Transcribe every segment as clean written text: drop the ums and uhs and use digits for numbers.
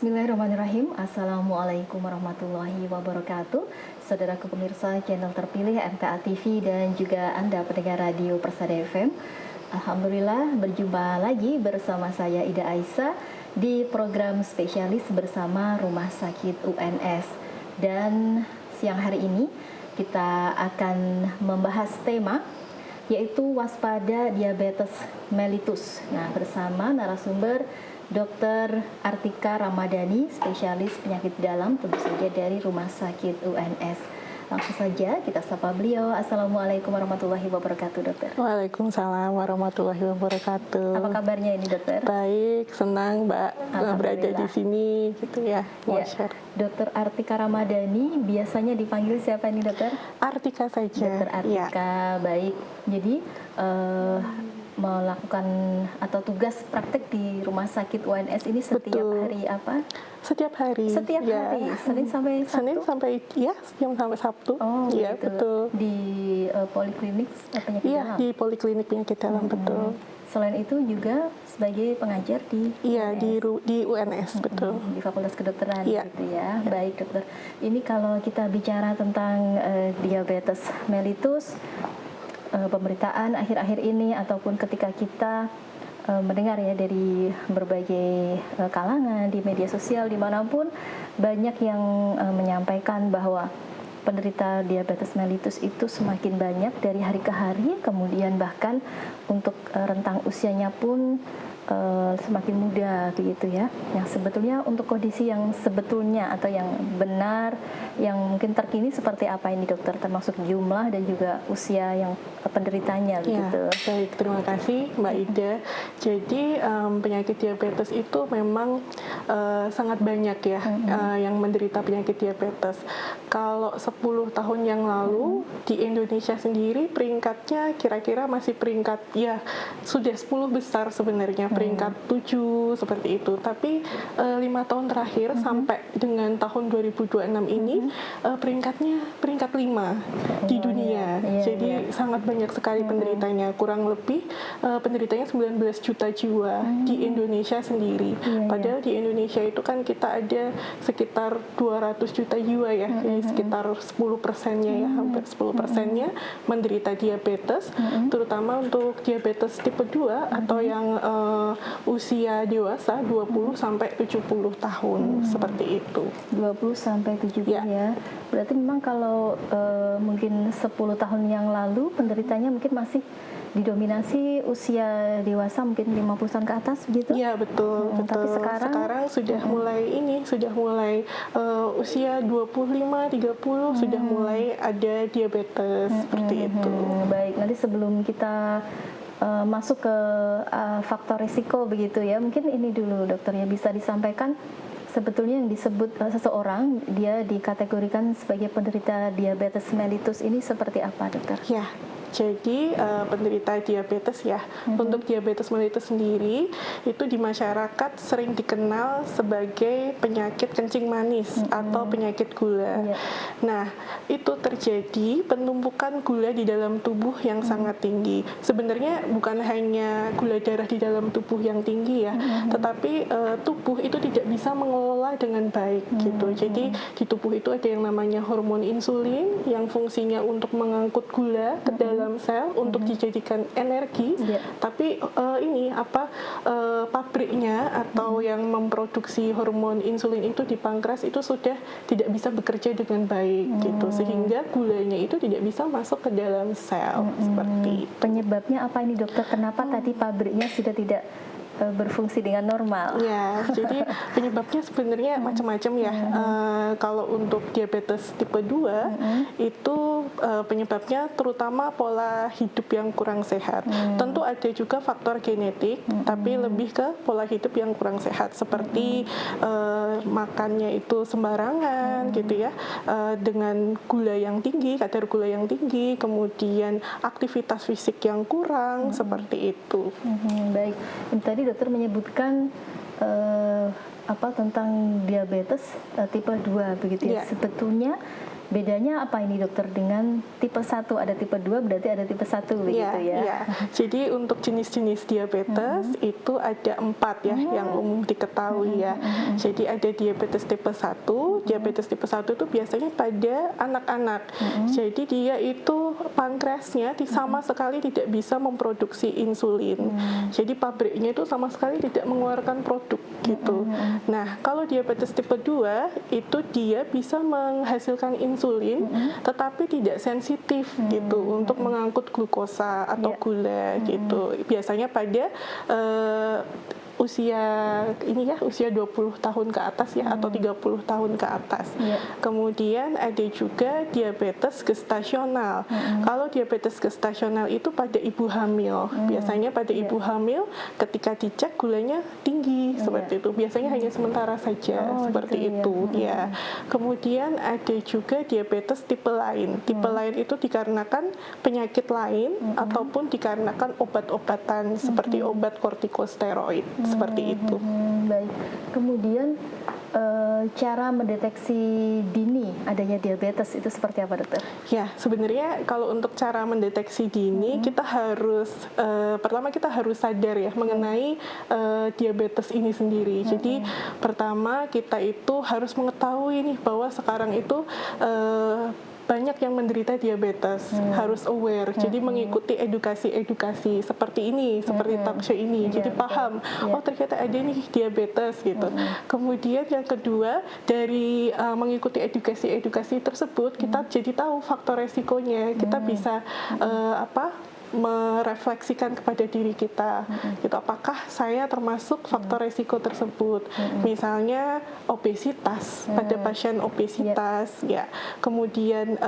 Bismillahirrahmanirrahim. Assalamualaikum warahmatullahi wabarakatuh. Saudaraku pemirsa channel terpilih MTA TV dan juga Anda pendengar radio Persada FM. Alhamdulillah berjumpa lagi bersama saya Ida Aisyah di program spesialis bersama Rumah Sakit UNS. Dan siang hari ini kita akan membahas tema yaitu waspada diabetes mellitus. Nah, bersama narasumber Dr. Artika Ramadhani, spesialis penyakit dalam, tentu saja dari Rumah Sakit UNS. Langsung saja kita sapa beliau. Assalamualaikum warahmatullahi wabarakatuh, dokter. Waalaikumsalam warahmatullahi wabarakatuh. Apa kabarnya ini, dokter? Baik, senang Mbak berada di sini, gitu ya. Ya, Dr. Artika Ramadhani, biasanya dipanggil siapa ini, dokter? Artika saja. Dr. Artika, ya. Baik. Jadi melakukan atau tugas praktek di Rumah Sakit UNS ini setiap hari apa? Setiap hari. Setiap hari, Senin sampai Sabtu? Senin sampai, ya, sampai Sabtu. Oh, ya, gitu. Betul. Di poliklinik penyakit dalam? Iya, di poliklinik penyakit dalam, betul. Selain itu juga sebagai pengajar di UNS? Di UNS, betul. Di Fakultas Kedokteran, ya. Gitu ya. Baik, dokter. Ini kalau kita bicara tentang diabetes mellitus, pemberitaan akhir-akhir ini ataupun ketika kita mendengar ya dari berbagai kalangan di media sosial dimanapun banyak yang menyampaikan bahwa penderita diabetes mellitus itu semakin banyak dari hari ke hari, kemudian bahkan untuk rentang usianya pun semakin muda begitu ya. Yang sebetulnya untuk kondisi yang sebetulnya atau yang benar, yang mungkin terkini seperti apa ini, dokter, termasuk jumlah dan juga usia yang penderitanya begitu. Ya, baik, terima kasih Mbak Ida. Jadi penyakit diabetes itu memang sangat banyak ya yang menderita penyakit diabetes. Kalau 10 tahun yang lalu di Indonesia sendiri peringkatnya kira-kira masih peringkat ya sudah 10 besar sebenarnya, peringkat 7 seperti itu. Tapi 5 tahun terakhir sampai dengan tahun 2026 ini peringkatnya peringkat 5 di dunia. Jadi sangat banyak sekali penderitanya, kurang lebih penderitanya 19 juta jiwa di Indonesia sendiri. Padahal di Indonesia itu kan kita ada sekitar 200 juta jiwa ya, jadi sekitar 10%-nya ya, hampir 10%-nya menderita diabetes, terutama untuk diabetes tipe 2 atau yang usia dewasa 20 sampai 70 tahun seperti itu. 20 sampai 70 ya. Berarti memang kalau mungkin 10 tahun yang lalu penderitanya mungkin masih didominasi usia dewasa, mungkin 50 tahun ke atas gitu. Iya, betul, betul. Tapi sekarang sudah mulai usia 25, 30 sudah mulai ada diabetes seperti itu. Baik, nanti sebelum kita masuk ke faktor risiko begitu ya, mungkin ini dulu, dokter, ya, bisa disampaikan sebetulnya yang disebut seseorang dia dikategorikan sebagai penderita diabetes mellitus ini seperti apa, dokter? Ya, jadi penderita diabetes ya, untuk diabetes mellitus sendiri itu di masyarakat sering dikenal sebagai penyakit kencing manis atau penyakit gula. Nah, itu terjadi penumpukan gula di dalam tubuh yang sangat tinggi. Sebenarnya bukan hanya gula darah di dalam tubuh yang tinggi ya, tetapi tubuh itu tidak bisa mengelola dengan baik gitu. Jadi di tubuh itu ada yang namanya hormon insulin yang fungsinya untuk mengangkut gula ke dalam sel untuk dijadikan energi, tapi pabriknya atau yang memproduksi hormon insulin itu di pankreas itu sudah tidak bisa bekerja dengan baik gitu, sehingga gulanya itu tidak bisa masuk ke dalam sel seperti itu. Penyebabnya apa ini, dokter? Kenapa tadi pabriknya sudah tidak berfungsi dengan normal? Ya, jadi penyebabnya sebenarnya macam-macam ya. Kalau untuk diabetes tipe 2 itu penyebabnya terutama pola hidup yang kurang sehat. Tentu ada juga faktor genetik, tapi lebih ke pola hidup yang kurang sehat seperti makannya itu sembarangan gitu ya, dengan gula yang tinggi, kadar gula yang tinggi, kemudian aktivitas fisik yang kurang seperti itu. Baik, tadi dokter menyebutkan tentang diabetes tipe 2 begitu ya. Sebetulnya Bedanya apa ini dokter dengan tipe 1? Ada tipe 2 berarti ada tipe 1 begitu ya? Iya. Jadi untuk jenis-jenis diabetes itu ada 4 ya yang umum diketahui ya. Jadi ada diabetes tipe 1. Diabetes tipe 1 itu biasanya pada anak-anak. Jadi dia itu pankreasnya sama sekali tidak bisa memproduksi insulin. Jadi pabriknya itu sama sekali tidak mengeluarkan produk gitu. Nah, kalau diabetes tipe 2 itu dia bisa menghasilkan insulin tetapi tidak sensitif gitu untuk mengangkut glukosa atau gula gitu. Biasanya pada usia ini ya, usia 20 tahun ke atas ya atau 30 tahun ke atas. Kemudian ada juga diabetes gestasional. Kalau diabetes gestasional itu pada ibu hamil. Biasanya pada ibu hamil ketika dicek gulanya tinggi seperti itu. Biasanya hanya sementara saja seperti gitu itu ya. Kemudian ada juga diabetes tipe lain. Tipe lain itu dikarenakan penyakit lain ataupun dikarenakan obat-obatan seperti obat kortikosteroid. Seperti itu. Baik. Kemudian cara mendeteksi dini adanya diabetes itu seperti apa, dokter? Ya, sebenarnya kalau untuk cara mendeteksi dini kita harus pertama kita harus sadar ya mengenai diabetes ini sendiri. Jadi pertama kita itu harus mengetahui nih bahwa sekarang itu banyak yang menderita diabetes, harus aware. Jadi mengikuti edukasi-edukasi seperti ini, seperti talk show ini. Jadi paham, oh ternyata ada nih diabetes gitu. Kemudian yang kedua, dari mengikuti edukasi-edukasi tersebut, kita jadi tahu faktor resikonya. Kita bisa merefleksikan kepada diri kita gitu, apakah saya termasuk faktor resiko tersebut, misalnya obesitas pada pasien obesitas ya, kemudian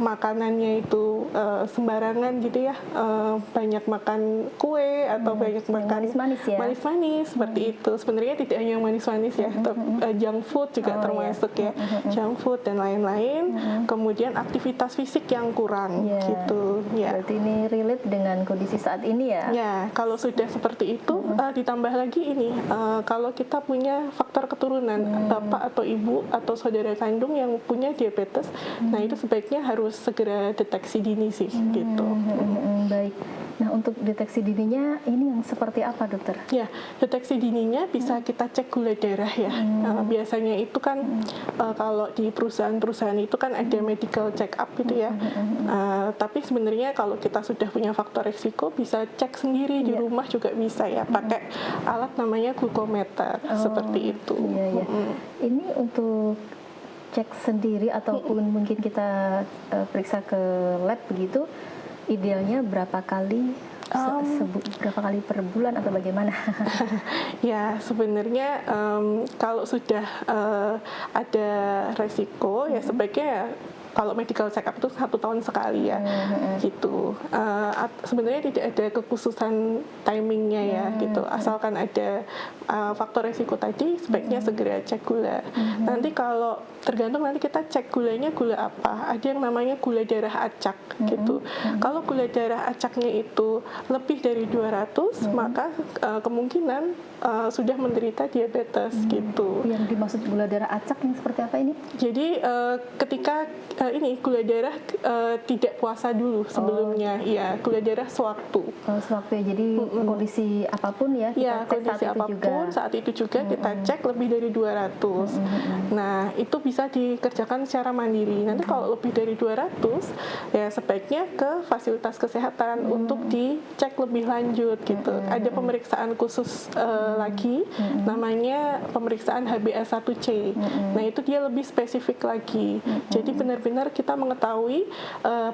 makanannya itu sembarangan gitu ya, banyak makan kue atau banyak makan manis-manis seperti itu. Sebenarnya tidak hanya yang manis-manis ya, junk food juga termasuk ya, junk food dan lain-lain. Kemudian aktivitas fisik yang kurang gitu ya. Berarti ini relate dengan kondisi saat ini ya? Ya, kalau sudah seperti itu, ditambah lagi ini, kalau kita punya faktor keturunan, bapak atau ibu atau saudara kandung yang punya diabetes, nah itu sebaiknya harus segera deteksi dini sih, gitu. Baik. Nah, untuk deteksi dininya ini yang seperti apa, dokter? Ya, deteksi dininya bisa kita cek gula darah ya. Biasanya itu kan kalau di perusahaan-perusahaan itu kan ada medical check up gitu ya. Tapi sebenarnya kalau kita sudah punya faktor risiko bisa cek sendiri di rumah juga bisa ya, pakai alat namanya glukometer seperti itu. Ini untuk cek sendiri ataupun mungkin kita periksa ke lab begitu, idealnya berapa kali berapa kali per bulan atau bagaimana? Ya, sebenarnya kalau sudah ada resiko ya sebaiknya kalau medical check up itu 1 tahun sekali ya, gitu. Sebenarnya tidak ada kekhususan timingnya ya, gitu. Asalkan ada faktor resiko tadi, sebaiknya segera cek gula. Nanti kalau tergantung nanti kita cek gulanya gula apa. Ada yang namanya gula darah acak, gitu. Kalau gula darah acaknya itu lebih dari 200, maka kemungkinan sudah menderita diabetes, gitu. Yang dimaksud gula darah acak yang seperti apa ini? Jadi ketika ini gula darah tidak puasa dulu sebelumnya, ya gula darah sewaktu. Sewaktu ya, jadi kondisi apapun ya kita cek kondisi saat itu juga kita cek lebih dari 200. Nah itu bisa dikerjakan secara mandiri. Nanti kalau lebih dari 200 ya sebaiknya ke fasilitas kesehatan untuk dicek lebih lanjut gitu. Ada pemeriksaan khusus lagi, namanya pemeriksaan HbA1c. Nah itu dia lebih spesifik lagi. Jadi benar-benar kita mengetahui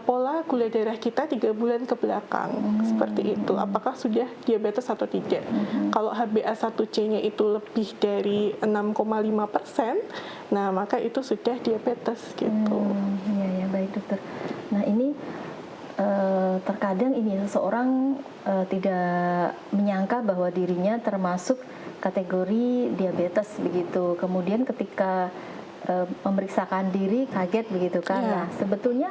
pola gula darah kita 3 bulan ke belakang, seperti itu. Apakah sudah diabetes atau tidak? Kalau HbA1c-nya itu lebih dari 6,5%, nah maka itu sudah diabetes gitu. Ya baik dokter. Nah ini terkadang ini seseorang tidak menyangka bahwa dirinya termasuk kategori diabetes begitu. Kemudian ketika memeriksakan diri kaget begitu kan. Nah, sebetulnya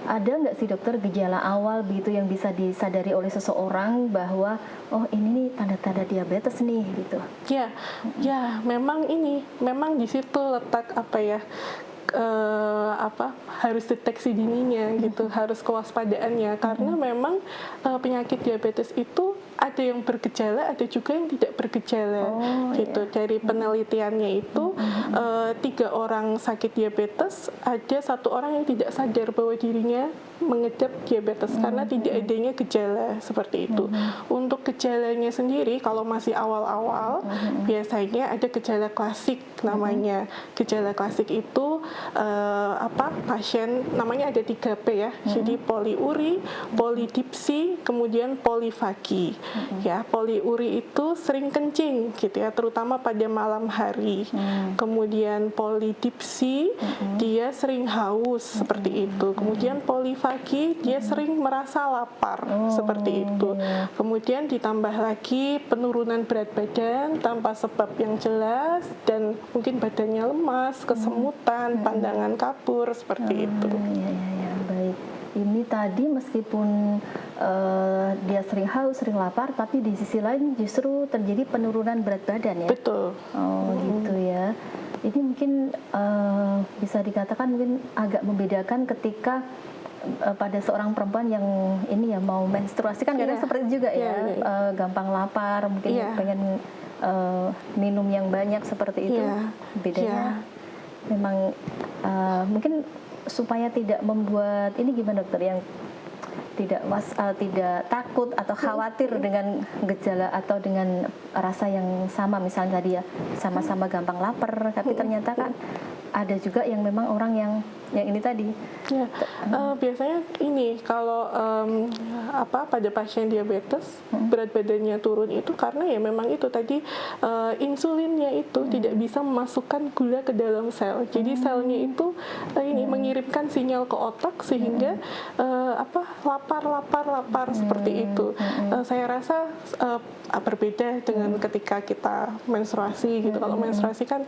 ada nggak sih dokter gejala awal begitu yang bisa disadari oleh seseorang bahwa oh ini nih tanda-tanda diabetes nih gitu? Ya memang di situ letak apa ya, harus deteksi dininya gitu, harus kewaspadaannya karena memang penyakit diabetes itu ada yang bergejala, ada juga yang tidak bergejala gitu. Dari penelitiannya itu 3 orang sakit diabetes, ada 1 orang yang tidak sadar bahwa dirinya mengidap diabetes karena tidak adanya gejala seperti itu. Untuk gejalanya sendiri kalau masih awal-awal biasanya ada gejala klasik namanya. Gejala klasik itu pasien namanya ada 3P ya. Jadi poliuri, polidipsi, kemudian polifagi. Ya, poliuri itu sering kencing gitu ya, terutama pada malam hari. Kemudian polidipsi dia sering haus seperti itu. Kemudian polifagi dia sering merasa lapar seperti itu. Kemudian ditambah lagi penurunan berat badan tanpa sebab yang jelas dan mungkin badannya lemas, kesemutan, pandangan kabur seperti itu. Ya, baik. Ini tadi meskipun dia sering haus, sering lapar, tapi di sisi lain justru terjadi penurunan berat badan ya. Betul. Gitu ya. Ini mungkin bisa dikatakan mungkin agak membedakan ketika pada seorang perempuan yang ini ya mau menstruasi kan kadang seperti itu juga ya, gampang lapar, mungkin pengen minum yang banyak seperti itu. Bedanya memang mungkin supaya tidak membuat ini gimana dokter, yang tidak takut atau khawatir dengan gejala atau dengan rasa yang sama, misalnya tadi ya sama-sama gampang lapar tapi ternyata kan ada juga yang memang orang yang ini tadi. Ya, biasanya ini kalau pada pasien diabetes berat badannya turun itu karena ya memang itu tadi insulinnya itu tidak bisa memasukkan gula ke dalam sel. Jadi selnya itu mengirimkan sinyal ke otak sehingga lapar seperti itu. Saya rasa berbeda dengan ketika kita menstruasi gitu. Kalau menstruasi kan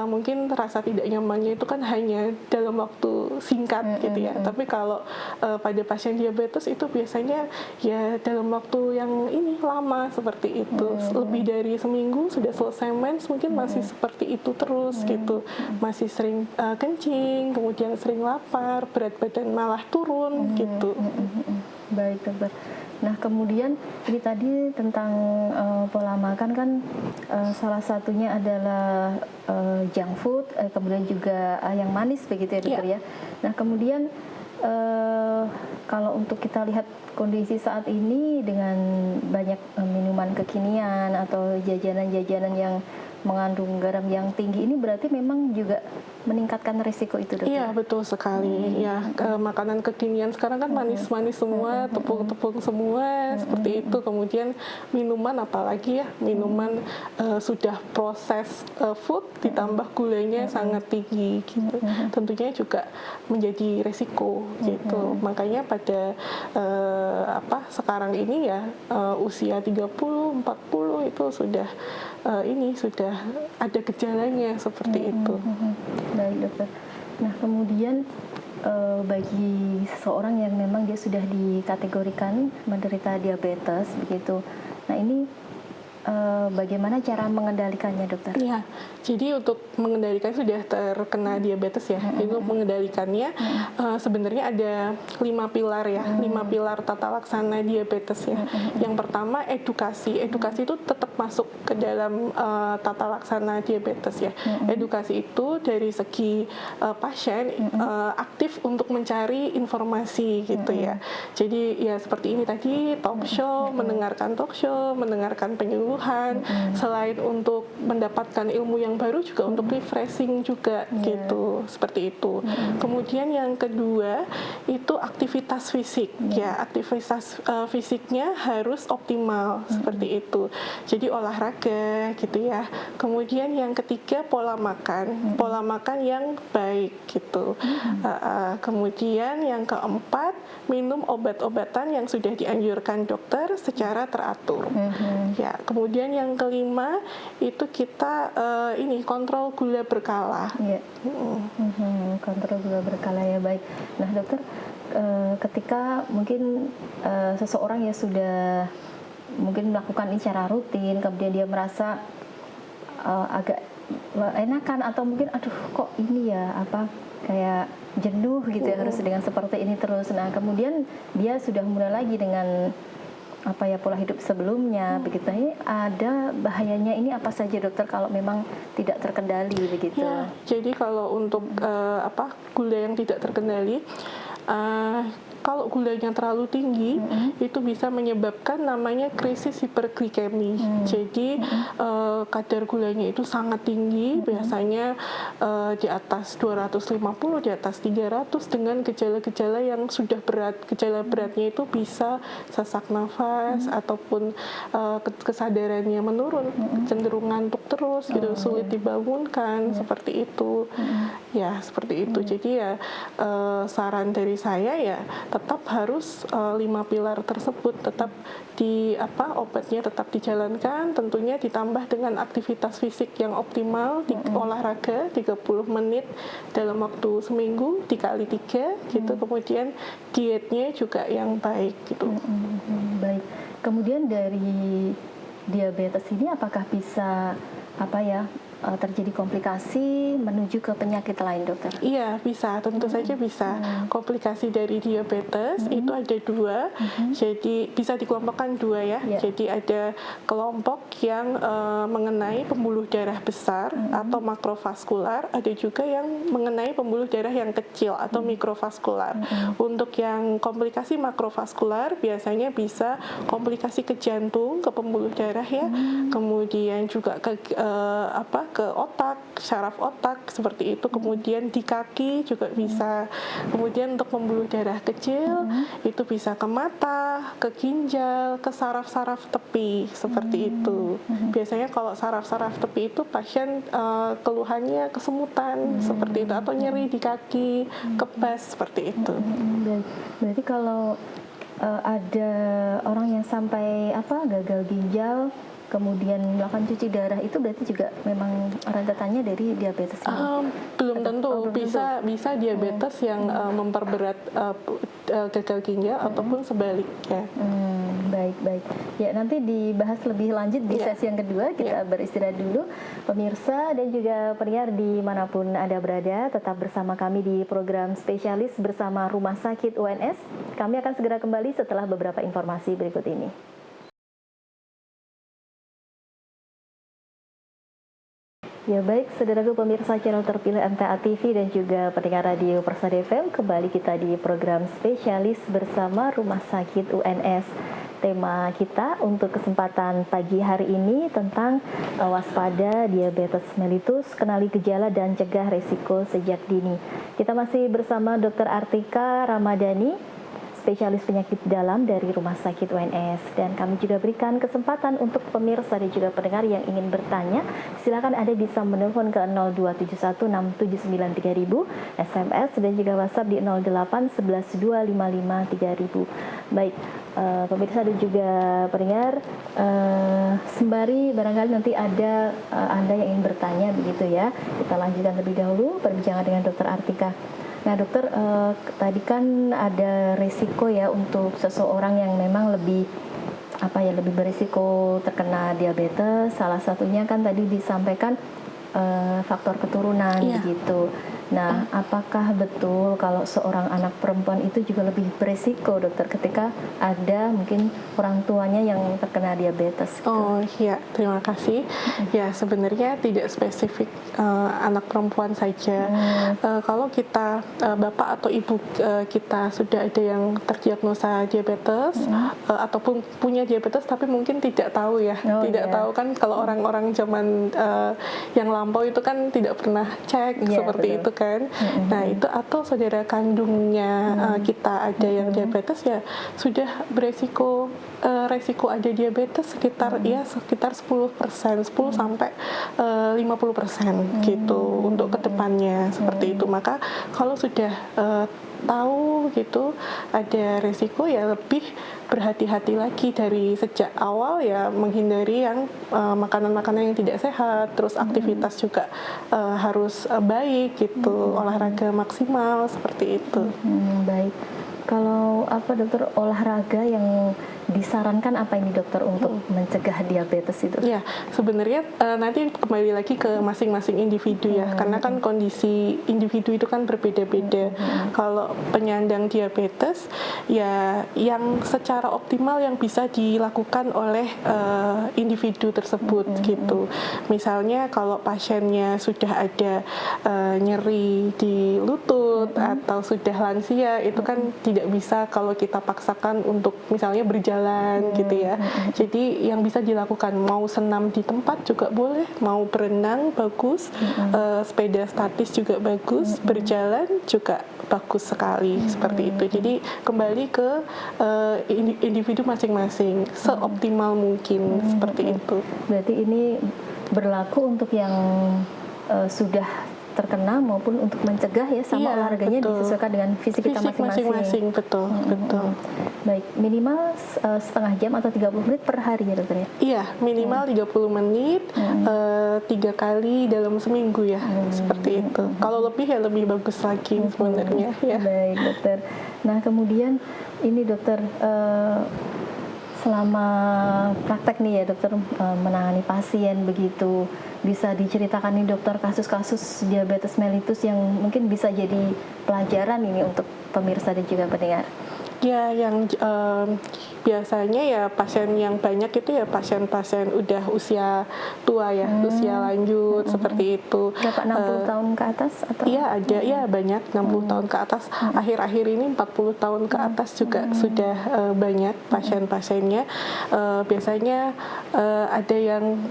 mungkin rasa tidak nyamannya itu kan hanya dalam waktu singkat gitu ya. Tapi kalau pada pasien diabetes itu biasanya ya dalam waktu yang lama seperti itu. Lebih dari seminggu sudah selesai mens mungkin masih seperti itu terus gitu. Masih sering kencing, kemudian sering lapar, berat badan malah turun gitu. Baik dokter. Nah kemudian ini tadi tentang pola makan kan salah satunya adalah junk food, kemudian juga yang manis begitu ya dokter ya. Nah kemudian kalau untuk kita lihat kondisi saat ini dengan banyak minuman kekinian atau jajanan-jajanan yang mengandung garam yang tinggi, ini berarti memang juga meningkatkan risiko itu dokter? Iya betul sekali. Ya makanan kekinian sekarang kan manis-manis semua, tepung-tepung semua seperti itu. Kemudian minuman apalagi ya minuman sudah proses food ditambah gulanya sangat tinggi gitu. Tentunya juga menjadi risiko gitu. Makanya pada sekarang ini ya usia 30, 40 itu sudah sudah ada gejalanya seperti itu. Baik dokter. Nah kemudian bagi seseorang yang memang dia sudah dikategorikan menderita diabetes begitu, nah ini bagaimana cara mengendalikannya dokter? Ya, jadi untuk mengendalikan sudah terkena diabetes ya, itu mengendalikannya sebenarnya ada 5 pilar ya, 5 pilar tata laksana diabetes ya. Yang pertama edukasi itu tetap masuk ke dalam tata laksana diabetes ya. Edukasi itu dari segi pasien aktif untuk mencari informasi gitu ya. Jadi ya seperti ini tadi talk show, mendengarkan talk show, mendengarkan penyuluhan. Selain untuk mendapatkan ilmu yang baru juga untuk refreshing juga gitu, seperti itu. Kemudian yang kedua itu aktivitas fisik ya, aktivitas fisiknya harus optimal seperti itu. Jadi olahraga gitu ya. Kemudian yang ketiga pola makan yang baik gitu. Kemudian yang keempat minum obat-obatan yang sudah dianjurkan dokter secara teratur. Ya, kemudian yang kelima itu kita kontrol gula berkala. Kontrol gula berkala ya, baik. Nah dokter, ketika mungkin seseorang ya sudah mungkin melakukan ini secara rutin, kemudian dia merasa agak enakan atau mungkin aduh kok ini ya apa kayak jenuh gitu ya harus dengan seperti ini terus. Nah, kemudian dia sudah mulai lagi dengan apa ya pola hidup sebelumnya begitu. Ini ada bahayanya ini apa saja dokter kalau memang tidak terkendali begitu? Ya, jadi kalau untuk gula yang tidak terkendali, kalau gulanya terlalu tinggi, itu bisa menyebabkan namanya krisis hiperglikemi. Jadi kadar gulanya itu sangat tinggi, biasanya di atas 250, di atas 300 dengan gejala-gejala yang sudah berat. Gejala beratnya itu bisa sesak nafas ataupun kesadarannya menurun, cenderung ngantuk terus gitu, sulit dibangunkan, seperti itu. Ya, seperti itu. Jadi ya saran dari saya ya tetap harus 5 pilar tersebut tetap obatnya tetap dijalankan, tentunya ditambah dengan aktivitas fisik yang optimal, olahraga 30 menit dalam waktu seminggu dikali 3 gitu, kemudian dietnya juga yang baik gitu. Baik. Kemudian dari diabetes ini apakah bisa terjadi komplikasi menuju ke penyakit lain, dokter? Iya, bisa, tentu saja bisa. Komplikasi dari diabetes itu ada 2, jadi bisa dikelompokkan 2 ya. Jadi ada kelompok yang mengenai pembuluh darah besar atau makrovaskular, ada juga yang mengenai pembuluh darah yang kecil atau mikrovaskular. Untuk yang komplikasi makrovaskular biasanya bisa komplikasi ke jantung, ke pembuluh darah ya, kemudian juga ke otak, syaraf otak seperti itu, kemudian di kaki juga bisa. Kemudian untuk pembuluh darah kecil itu bisa ke mata, ke ginjal, ke saraf-saraf tepi seperti itu. Biasanya kalau saraf-saraf tepi itu pasien keluhannya kesemutan seperti itu atau nyeri di kaki, kebas seperti itu. Berarti kalau ada orang yang sampai gagal ginjal kemudian melakukan cuci darah itu berarti juga memang rentetannya dari diabetes ini? Belum tentu, bisa diabetes yang memperberat gagal ginjal ataupun sebaliknya. Baik. Ya, nanti dibahas lebih lanjut di sesi yang kedua. Kita beristirahat dulu. Pemirsa dan juga pendengar dimanapun Anda berada, tetap bersama kami di program spesialis bersama Rumah Sakit UNS. Kami akan segera kembali setelah beberapa informasi berikut ini. Ya baik, saudaraku pemirsa channel terpilih MTA TV dan juga pendengar radio Persada FM, kembali kita di program spesialis bersama Rumah Sakit UNS. Tema kita untuk kesempatan pagi hari ini tentang waspada diabetes mellitus, kenali gejala dan cegah resiko sejak dini. Kita masih bersama Dr. Artika Ramadhani, spesialis penyakit dalam dari Rumah Sakit UNS, dan kami juga berikan kesempatan untuk pemirsa dan juga pendengar yang ingin bertanya. Silakan Anda bisa menelpon ke 02716793000, SMS dan juga WhatsApp di 08112553000. Baik, pemirsa dan juga pendengar, sembari barangkali nanti ada Anda yang ingin bertanya begitu ya. Kita lanjutkan lebih dahulu perbincangan dengan Dr. Artika. Nah dokter, tadi kan ada resiko ya untuk seseorang yang memang lebih berisiko terkena diabetes. Salah satunya kan tadi disampaikan faktor keturunan begitu. Nah, apakah betul kalau seorang anak perempuan itu juga lebih berisiko, dokter, ketika ada mungkin orang tuanya yang terkena diabetes? Gitu? Oh iya, terima kasih. Ya, sebenarnya tidak spesifik anak perempuan saja. Kalau kita, bapak atau ibu kita sudah ada yang terdiagnosa diabetes, ataupun punya diabetes tapi mungkin tidak tahu ya, tahu kan kalau orang-orang zaman yang lampau itu kan tidak pernah cek seperti itu kan. Nah itu, atau saudara kandungnya kita ada yang diabetes, ya sudah beresiko resiko ada diabetes sekitar 10% 10 sampai 50% gitu untuk kedepannya seperti itu. Maka kalau sudah tahu gitu ada resiko, ya lebih berhati-hati lagi dari sejak awal, ya menghindari yang makanan-makanan yang tidak sehat, terus aktivitas juga harus baik gitu, olahraga maksimal seperti itu. Baik, kalau dokter, olahraga yang disarankan apa ini dokter untuk mencegah diabetes itu? Ya, sebenarnya nanti kembali lagi ke masing-masing individu ya, karena kan kondisi individu itu kan berbeda-beda. Kalau penyandang diabetes, ya yang secara optimal yang bisa dilakukan oleh individu tersebut gitu. Misalnya kalau pasiennya sudah ada nyeri di lutut atau sudah lansia, itu kan tidak bisa kalau kita paksakan untuk misalnya berjalan gitu ya. Jadi yang bisa dilakukan mau senam di tempat juga boleh, mau berenang bagus, sepeda statis juga bagus, berjalan juga bagus sekali seperti itu. Jadi kembali ke individu masing-masing, seoptimal mungkin seperti itu. Berarti ini berlaku untuk yang sudah terkena maupun untuk mencegah ya, sama olahraganya disesuaikan dengan fisik kita masing-masing. Betul. Baik, minimal setengah jam atau 30 menit per hari ya dokter ya? Iya, minimal 30 menit 3 kali dalam seminggu ya, seperti itu. Kalau lebih ya lebih bagus lagi sebenarnya ya. Baik dokter. Nah kemudian ini dokter, selama praktek nih ya dokter, menangani pasien begitu, bisa diceritakan nih dokter kasus-kasus diabetes mellitus yang mungkin bisa jadi pelajaran ini untuk pemirsa dan juga pendengar? Ya, yang biasanya ya pasien yang banyak itu ya pasien-pasien udah usia tua ya, usia lanjut seperti itu. Berapa, 60 tahun ke atas atau? Iya ada, ya banyak 60 tahun ke atas. Akhir-akhir ini 40 tahun ke atas juga sudah banyak pasien-pasiennya. Biasanya ada yang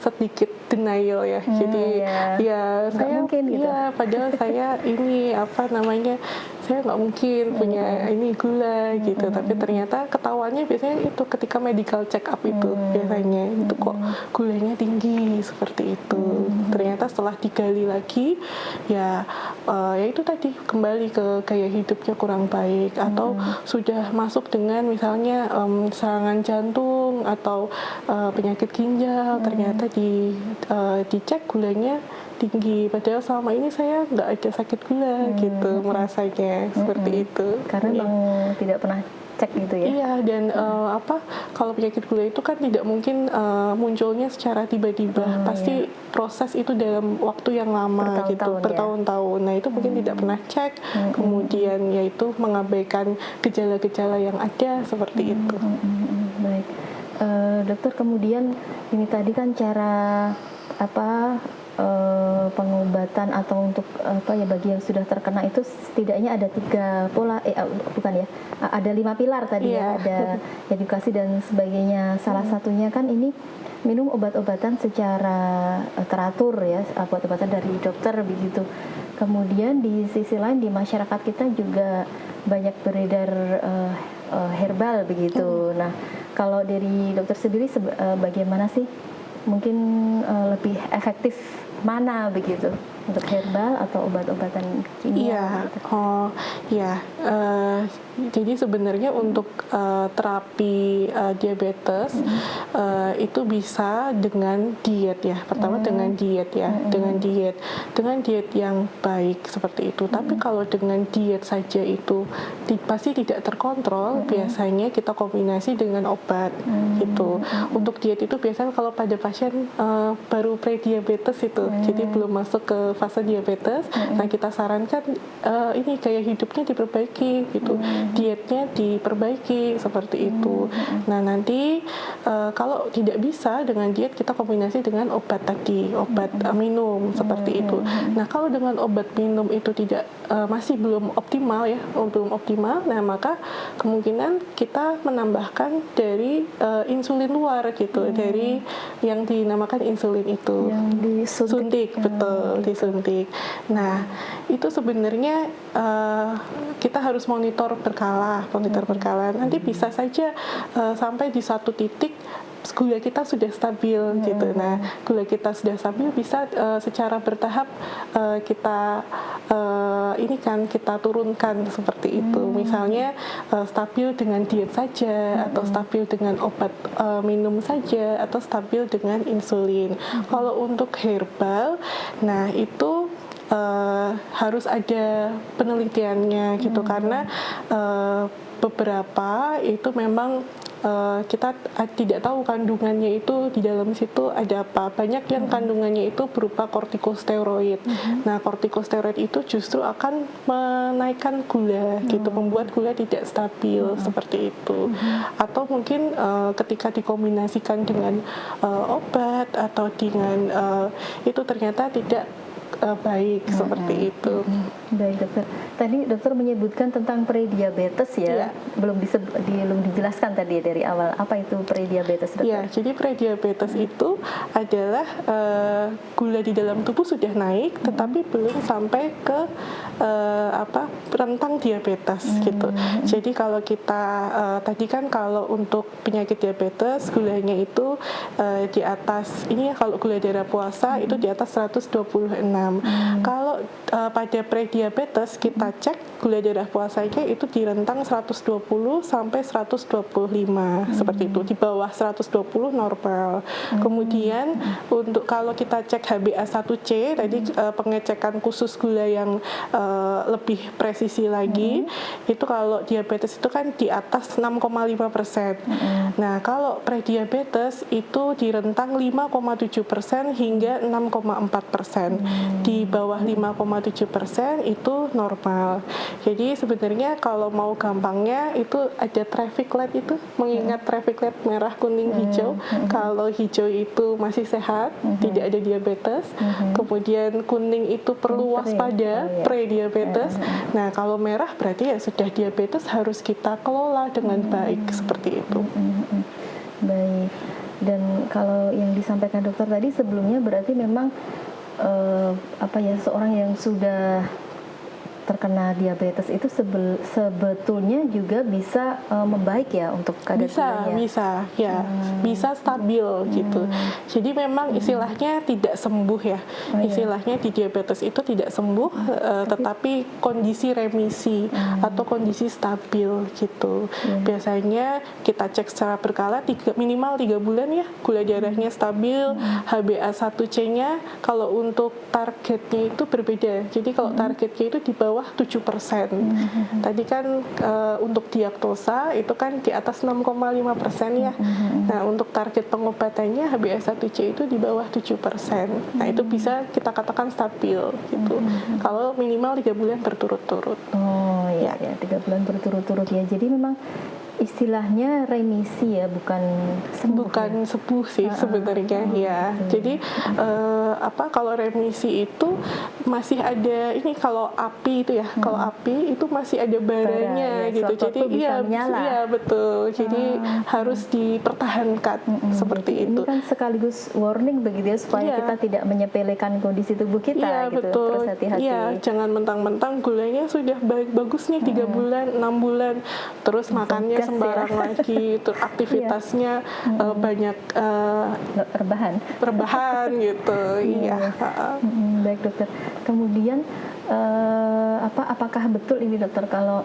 sedikit denial ya. Jadi ya saya mungkin gitu. Ya padahal saya ini apa namanya, saya nggak mungkin punya ini gula gitu, tapi ternyata ketahuannya biasanya itu ketika medical check up itu biasanya itu kok gulanya tinggi seperti itu. Ternyata setelah digali lagi ya itu tadi kembali ke gaya hidupnya kurang baik atau sudah masuk dengan misalnya serangan jantung atau penyakit ginjal, ternyata dicek gulanya tinggi, padahal selama ini saya nggak ada sakit gula gitu merasanya seperti itu. Karena memang tidak pernah cek gitu ya? Iya, dan kalau penyakit gula itu kan tidak mungkin munculnya secara tiba-tiba, pasti proses itu dalam waktu yang lama gitu, bertahun-tahun. Nah itu mungkin tidak pernah cek, kemudian yaitu mengabaikan gejala-gejala yang ada seperti itu. Baik, dokter, kemudian ini tadi kan cara pengobatan atau untuk bagi yang sudah terkena itu setidaknya ada 3 pola, ada 5 pilar tadi ya, ada edukasi dan sebagainya. Salah satunya kan ini minum obat-obatan secara teratur ya, obat-obatan dari dokter begitu. Kemudian di sisi lain di masyarakat kita juga banyak beredar herbal begitu. Nah kalau dari dokter sendiri bagaimana sih mungkin lebih efektif mana begitu, untuk herbal atau obat-obatan kimia? Jadi sebenarnya untuk terapi diabetes itu bisa dengan diet ya. Pertama dengan diet ya, dengan diet yang baik seperti itu. Tapi kalau dengan diet saja itu pasti tidak terkontrol, biasanya kita kombinasi dengan obat gitu. Untuk diet itu biasanya kalau pada pasien baru prediabetes itu, jadi belum masuk ke fase diabetes, nah kita sarankan ini gaya hidupnya diperbaiki gitu, dietnya diperbaiki seperti itu. Nah nanti kalau tidak bisa dengan diet, kita kombinasi dengan obat tadi, obat minum seperti itu. Nah kalau dengan obat minum itu masih belum optimal ya, belum optimal, nah maka kemungkinan kita menambahkan dari insulin luar gitu, dari yang dinamakan insulin itu, yang disuntik. Betul, disuntik. Nah itu sebenarnya kita harus monitor berkala. Nanti bisa saja sampai di satu titik gula kita sudah stabil gitu. Nah, gula kita sudah stabil bisa secara bertahap kita kita turunkan seperti itu. Misalnya stabil dengan diet saja, atau stabil dengan obat minum saja, atau stabil dengan insulin. Kalau untuk herbal, nah itu harus ada penelitiannya gitu, karena beberapa itu memang kita tidak tahu kandungannya itu di dalam situ ada apa. Banyak yang kandungannya itu berupa kortikosteroid. Nah, kortikosteroid itu justru akan menaikkan gula gitu, membuat gula tidak stabil seperti itu. Atau mungkin ketika dikombinasikan dengan obat atau dengan itu ternyata tidak baik seperti itu. Baik dokter. Tadi dokter menyebutkan tentang prediabetes ya. Iya. Belum dijelaskan tadi dari awal. Apa itu prediabetes dokter? Ya, jadi prediabetes itu adalah gula di dalam tubuh sudah naik, tetapi belum sampai ke rentang diabetes gitu. Jadi kalau kita tadi kan kalau untuk penyakit diabetes gulanya itu di atas ini ya, kalau gula darah puasa itu di atas 126. Kalau pada prediabetes kita cek gula darah puasanya itu di rentang 120 sampai 125 seperti itu, di bawah 120 normal. Kemudian untuk kalau kita cek HbA1c tadi pengecekan khusus gula yang lebih presisi lagi itu kalau diabetes itu kan di atas 6,5%. Nah, kalau prediabetes itu di rentang 5,7% hingga 6,4%. Di bawah 5,7% itu normal. Jadi sebenarnya kalau mau gampangnya itu ada traffic light itu, mengingat traffic light merah, kuning, hijau. Kalau hijau itu masih sehat, tidak ada diabetes. Kemudian kuning itu perlu waspada, prediabetes. Nah, kalau merah berarti ya sudah diabetes, harus kita kelola dengan baik seperti itu. Baik. Dan kalau yang disampaikan dokter tadi sebelumnya berarti memang seorang yang sudah terkena diabetes itu sebetulnya juga bisa membaik ya untuk kadar gulanya. Bisa stabil gitu. Jadi memang istilahnya tidak sembuh ya. Istilahnya di diabetes itu tidak sembuh, tetapi kondisi remisi atau kondisi stabil gitu. Biasanya kita cek secara berkala minimal 3 bulan ya, gula darahnya stabil, HbA1c-nya kalau untuk targetnya itu berbeda. Jadi kalau targetnya itu di bawah 7%. Tadi kan untuk diagnosa itu kan di atas 6,5% ya. Nah, untuk target pengobatannya HbA1c itu di bawah 7%. Nah, itu bisa kita katakan stabil gitu. Kalau minimal 3 bulan berturut-turut. Oh ya, 3 bulan berturut-turut ya. Jadi memang istilahnya remisi ya, bukan sembuh. Bukan sembuh sih sebenarnya ya. Jadi kalau remisi itu masih ada ini, kalau api itu ya, kalau api itu masih ada baranya gitu. Jadi iya betul. Jadi harus dipertahankan seperti itu. Ini kan sekaligus warning begitu ya, supaya kita tidak menyepelekan kondisi tubuh kita. Iya gitu. betul. Terus hati-hati. Iya, jangan mentang-mentang gulanya sudah bagusnya 3 bulan, 6 bulan, terus makannya sembarang lagi, terus aktivitasnya banyak rebahan gitu. Baik dokter. Kemudian apakah betul ini dokter kalau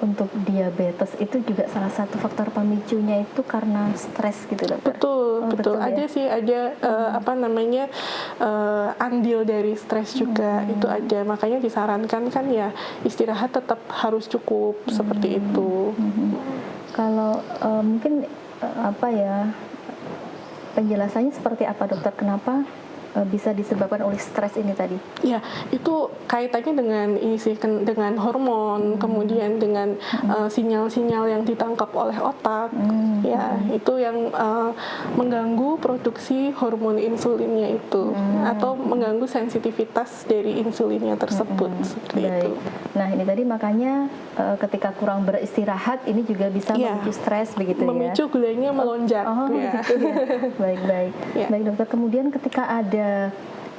untuk diabetes itu juga salah satu faktor pemicunya itu karena stres gitu dokter? Betul. Ada sih, ada andil dari stres juga itu ada. Makanya disarankan kan ya istirahat tetap harus cukup seperti itu. Kalau mungkin penjelasannya seperti apa dokter? Kenapa bisa disebabkan oleh stres ini tadi? Ya, itu kaitannya dengan ini sih, dengan hormon, kemudian dengan sinyal-sinyal yang ditangkap oleh otak. Ya, itu yang mengganggu produksi hormon insulinnya itu, atau mengganggu sensitivitas dari insulinnya tersebut seperti itu. Nah, ini tadi makanya ketika kurang beristirahat ini juga bisa memicu stres begitu ya. Memicu gulanya melonjak. Gitu ya. Baik. Baik dokter, kemudian ketika ada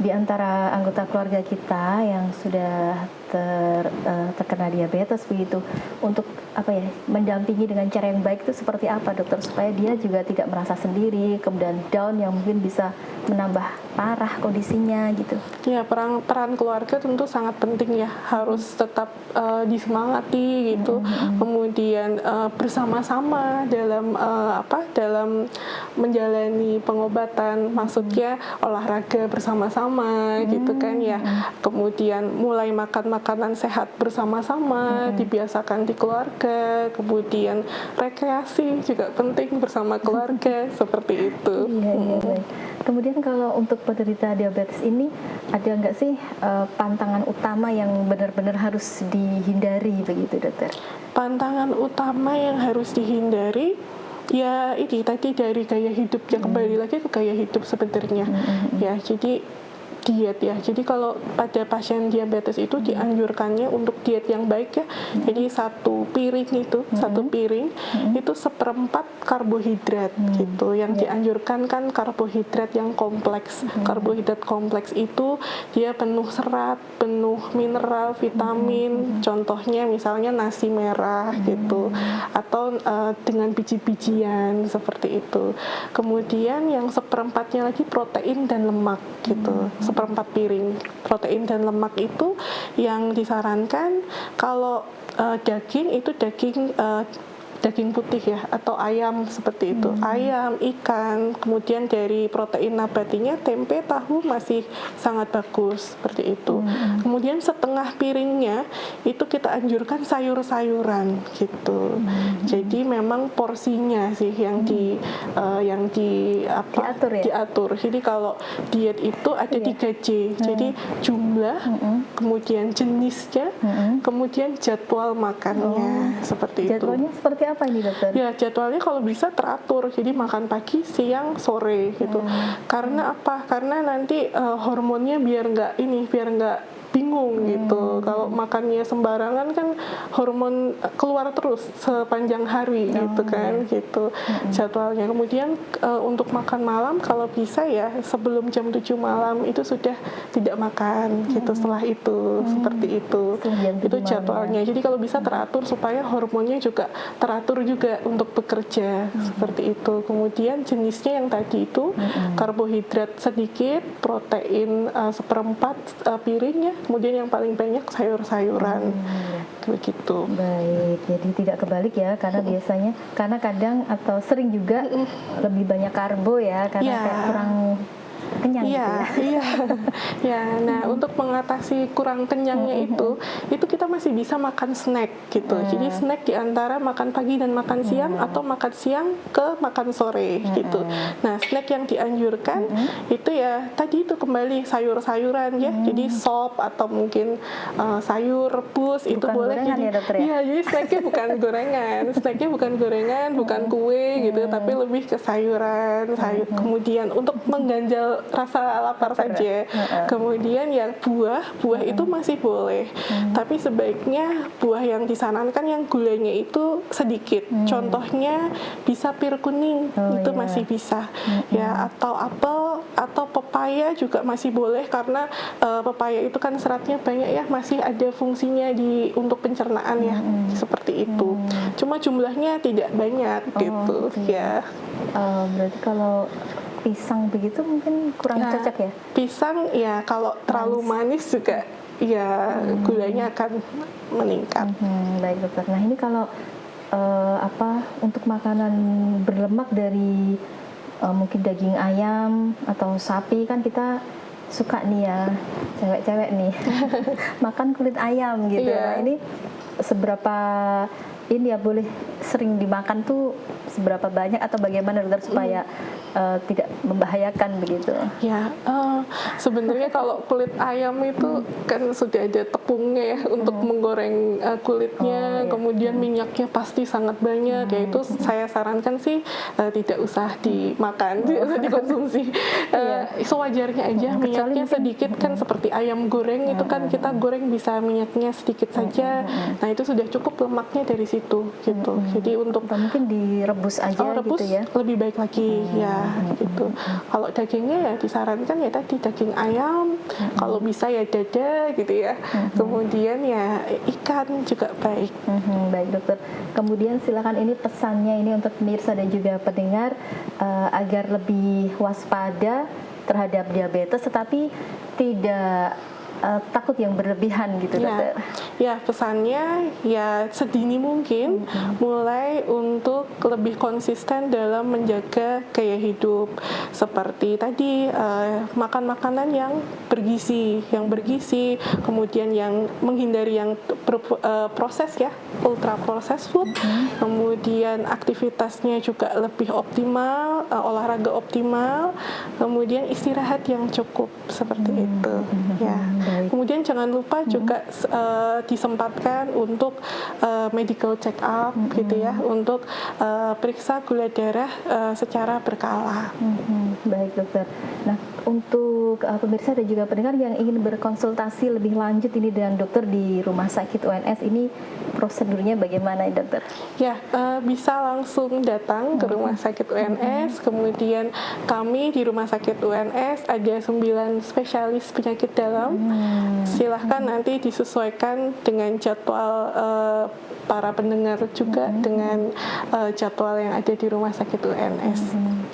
di antara anggota keluarga kita yang sudah terkena diabetes begitu, untuk mendampingi dengan cara yang baik itu seperti apa dokter, supaya dia juga tidak merasa sendiri kemudian down yang mungkin bisa menambah parah kondisinya gitu? Ya, peran keluarga tentu sangat penting ya, harus tetap disemangati gitu, kemudian bersama-sama dalam dalam menjalani pengobatan, maksudnya olahraga bersama-sama bersama gitu kan ya. Kemudian mulai makan makanan sehat bersama-sama, dibiasakan di keluarga, kemudian rekreasi juga penting bersama keluarga seperti itu. Iya, baik. Kemudian kalau untuk penderita diabetes ini ada nggak sih pantangan utama yang benar-benar harus dihindari begitu, dokter? Pantangan utama yang harus dihindari ya ini tadi dari gaya hidup, ya kembali lagi ke gaya hidup sebenarnya. Ya, jadi diet ya. Jadi kalau pada pasien diabetes itu dianjurkannya untuk diet yang baik ya. Jadi satu piring itu itu seperempat karbohidrat gitu. Yang dianjurkan kan karbohidrat yang kompleks. Karbohidrat kompleks itu dia penuh serat, penuh mineral, vitamin. Contohnya misalnya nasi merah gitu, atau dengan biji-bijian seperti itu. Kemudian yang seperempatnya lagi protein dan lemak gitu. Seperempat piring protein dan lemak itu yang disarankan. Kalau daging itu daging putih ya, atau ayam seperti itu. Ayam, ikan, kemudian dari protein nabatinya tempe, tahu masih sangat bagus seperti itu. Kemudian setengah piringnya itu kita anjurkan sayur-sayuran gitu. Jadi memang porsinya sih yang Diatur ya? diatur. Jadi kalau diet itu ada 3J. Jadi jumlah, kemudian jenisnya, kemudian jadwal makannya seperti itu. Jadwalnya seperti apa ini, dokter? Ya, jadwalnya kalau bisa teratur. Jadi makan pagi, siang, sore gitu. Karena apa? Karena nanti hormonnya biar nggak bingung gitu. Kalau makannya sembarangan kan hormon keluar terus sepanjang hari gitu kan gitu jadwalnya. Kemudian untuk makan malam kalau bisa ya sebelum jam 7 malam itu sudah tidak makan gitu. Setelah itu seperti itu. Itu jadwalnya. Jadi kalau bisa teratur supaya hormonnya juga teratur juga untuk bekerja seperti itu. Kemudian jenisnya yang tadi itu karbohidrat sedikit, protein seperempat piring ya. Kemudian yang paling banyak sayur-sayuran begitu. Baik, jadi tidak kebalik ya, karena biasanya kadang atau sering juga lebih banyak karbo ya, karena kayak kurang kenyang gitu ya. Iya. Ya, nah untuk mengatasi kurang kenyangnya itu kita masih bisa makan snack gitu. Jadi snack di antara makan pagi dan makan siang, atau makan siang ke makan sore gitu. Nah, snack yang dianjurkan itu ya tadi itu kembali sayur-sayuran ya. Jadi sop atau mungkin sayur rebus itu Bukan boleh. gorengan Jadi ya, dokter ya? iya, jadi snacknya bukan gorengan. Snacknya bukan gorengan, bukan kue gitu, tapi lebih ke sayuran, kemudian untuk mengganjal rasa lapar saja. Kemudian yang buah itu masih boleh, tapi sebaiknya buah yang disarankan yang gulanya itu sedikit. Contohnya bisa pir kuning, itu masih bisa ya, atau apel atau pepaya juga masih boleh, karena pepaya itu kan seratnya banyak ya, masih ada fungsinya untuk pencernaan ya, seperti itu. Cuma jumlahnya tidak banyak gitu ya. Berarti kalau pisang begitu mungkin kurang cocok ya? Pisang ya kalau terlalu manis juga ya gulanya akan meningkat. Baik, dokter. Nah, ini kalau untuk makanan berlemak dari mungkin daging ayam atau sapi, kan kita suka nih ya, cewek-cewek nih makan kulit ayam gitu. Nah, ini seberapa ini ya boleh sering dimakan tuh, seberapa banyak atau bagaimana, dokter, supaya tidak membahayakan begitu? Ya, sebenarnya kalau kulit ayam itu kan sudah ada tepungnya ya untuk menggoreng kulitnya, kemudian minyaknya pasti sangat banyak, yaitu saya sarankan sih tidak usah dimakan, tidak usah dikonsumsi. Sewajarnya aja, minyaknya sedikit kan, seperti ayam goreng itu kan kita goreng bisa minyaknya sedikit saja. Nah, itu sudah cukup lemaknya dari situ gitu. Jadi untuk mungkin direbus aja rebus gitu ya, lebih baik lagi ya gitu. Kalau dagingnya ya disarankan ya tadi daging ayam, kalau bisa ya dada gitu ya. Kemudian ya ikan juga baik. Baik, dokter. Kemudian silakan ini pesannya ini untuk pemirsa dan juga pendengar agar lebih waspada terhadap diabetes, tetapi tidak takut yang berlebihan gitu, dokter. Ya, pesannya ya sedini mungkin mulai untuk lebih konsisten dalam menjaga gaya hidup, seperti tadi makan makanan yang bergizi, kemudian yang menghindari yang proses ya, ultra processed food, kemudian aktivitasnya juga lebih optimal, olahraga optimal, kemudian istirahat yang cukup seperti itu ya. Kemudian jangan lupa juga disempatkan untuk medical check up gitu ya, untuk periksa gula darah secara berkala. Baik, dokter. Nah, untuk pemirsa dan juga pendengar yang ingin berkonsultasi lebih lanjut ini dengan dokter di Rumah Sakit UNS ini, prosedurnya bagaimana ya, dokter? Ya, bisa langsung datang ke Rumah Sakit UNS, kemudian kami di Rumah Sakit UNS ada 9 spesialis penyakit dalam. Silahkan nanti disesuaikan dengan jadwal para pendengar juga dengan jadwal yang ada di Rumah Sakit UNS.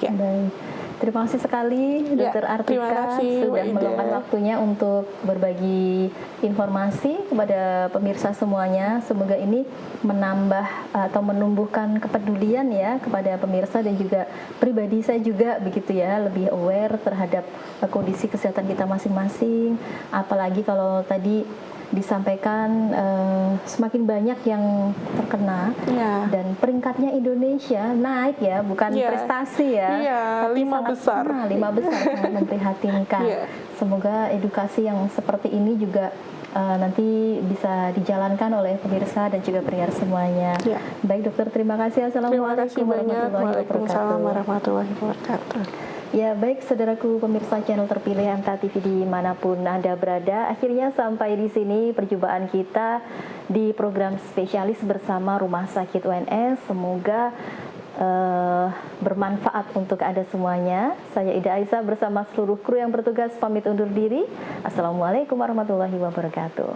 Ya. Baik. Terima kasih sekali Dokter Artika sudah meluangkan waktunya untuk berbagi informasi kepada pemirsa semuanya. Semoga ini menambah atau menumbuhkan kepedulian ya kepada pemirsa dan juga pribadi saya juga begitu ya, lebih aware terhadap kondisi kesehatan kita masing-masing. Apalagi kalau tadi disampaikan semakin banyak yang terkena dan peringkatnya Indonesia naik ya, bukan prestasi ya, tapi 5 besar. 5 besar sangat memprihatinkan. Semoga edukasi yang seperti ini juga nanti bisa dijalankan oleh pemirsa dan juga pendengar semuanya. Baik dokter, terima kasih. Assalamualaikum warahmatullahi wabarakatuh. Ya baik saudaraku pemirsa channel terpilih MTA TV dimanapun Anda berada, akhirnya sampai di sini perjumpaan kita di program spesialis bersama Rumah Sakit UNS. Semoga bermanfaat untuk Anda semuanya. Saya Ida Aisyah bersama seluruh kru yang bertugas pamit undur diri. Assalamualaikum warahmatullahi wabarakatuh.